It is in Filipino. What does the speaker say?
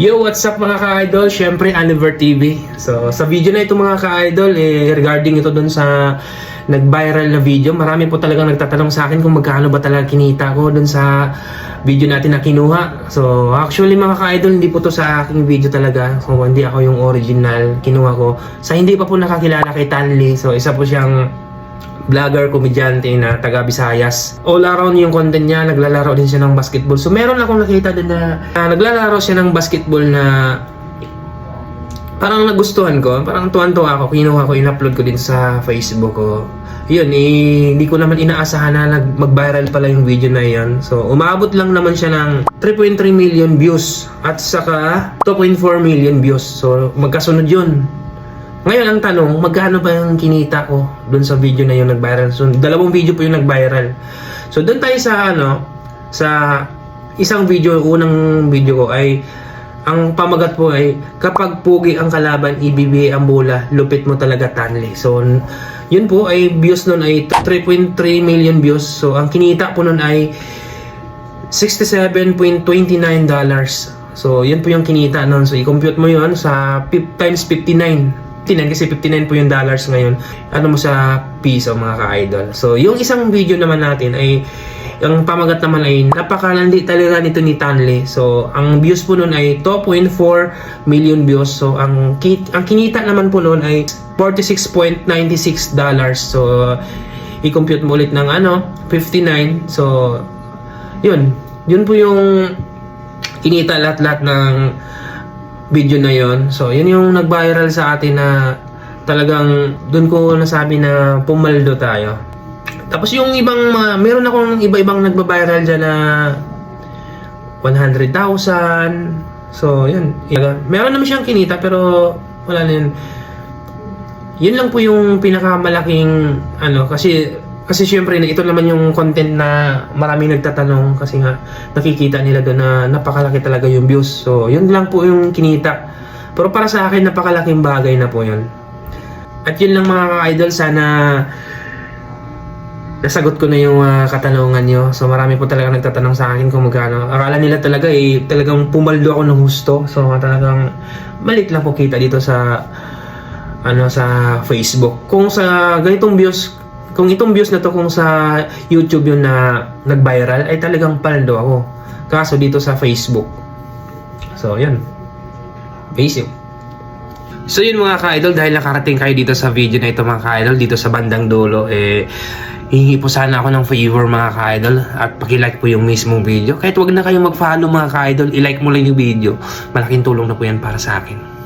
Yo, what's up mga ka-idol? Syempre, Aniver TV. So, sa video na ito mga ka-idol, regarding ito dun sa nag-viral na video, marami po talagang nagtatanong sa akin kung magkano ba talaga kinita ko dun sa video natin na kinuha. So, actually mga ka-idol, hindi po to sa aking video talaga. So, hindi ako yung original kinuha ko. Sa hindi pa po nakakilala kay Tanli, so isa po siyang vlogger, komedyante na taga Visayas. All around yung content niya, naglalaro din siya ng basketball. So meron akong nakita din na naglalaro siya ng basketball na parang nagustuhan ko, parang tuwan-tuwa ako, kinuha ko, in-upload ko din sa Facebook ko. Yun, hindi ko naman inaasahan na mag-viral pala yung video na yun. So umabot lang naman siya ng 3.3 million views at saka 2.4 million views. So magkasunod yun. Ngayon ang tanong, magkano ba yung kinita ko dun sa video na yung nag-viral? So, dalawang video po yung nag-viral. So, dun tayo sa sa isang video, unang video ko ay, ang pamagat po ay, kapag pugi ang kalaban, ibibigay ang bola, lupit mo talaga Tanli. So, yun po ay views nun ay 3.3 million views. So, ang kinita po nun ay $67.29. So, yun po yung kinita nun. So, i-compute mo yun sa times 59. 59 kasi 59 po yung dollars ngayon. Ano mo sa piso mga ka-idol. So, yung isang video naman natin ay, ang pamagat naman ay napakalandi talaga nito ni Tanli. So, ang views po nun ay 2.4 million views. So, ang kinita naman po nun ay $46.96. So, i-compute mo ulit ng 59. So, yun. Yun po yung kinita lahat-lahat ng video na yon. So, yun yung nag-viral sa atin na talagang doon ko nasabi na pumaldo tayo. Tapos yung ibang meron akong iba-ibang nagba-viral dyan na 100,000. So, yun. Meron naman siyang kinita pero wala na yun. Yun lang po yung pinakamalaking kasi syempre ito naman yung content na maraming nagtatanong kasi nga nakikita nila doon na napakalaki talaga yung views. So, yun lang po yung kinita. Pero para sa akin, napakalaking bagay na po yun. At yun lang mga ka-idol, sana nasagot ko na yung katanungan nyo. So, marami po talaga nagtatanong sa akin kung magkano. Akala nila talaga talagang pumaldo ako ng husto. So, talagang maliit lang po kita dito sa sa Facebook. Kung sa ganitong views, kung itong views na to kung sa YouTube yun na nag-viral ay talagang paldo ako. Kaso dito sa Facebook. So, yun. Basic. So, yun mga ka-idol, dahil nakarating kayo dito sa video na ito mga ka-idol, dito sa bandang dulo, hihingi po sana ako ng favor mga ka-idol at paki-like po yung mismong video. Kahit wag na kayong mag-follow mga ka-idol, i-like mo lang yung video. Malaking tulong na po yan para sa akin.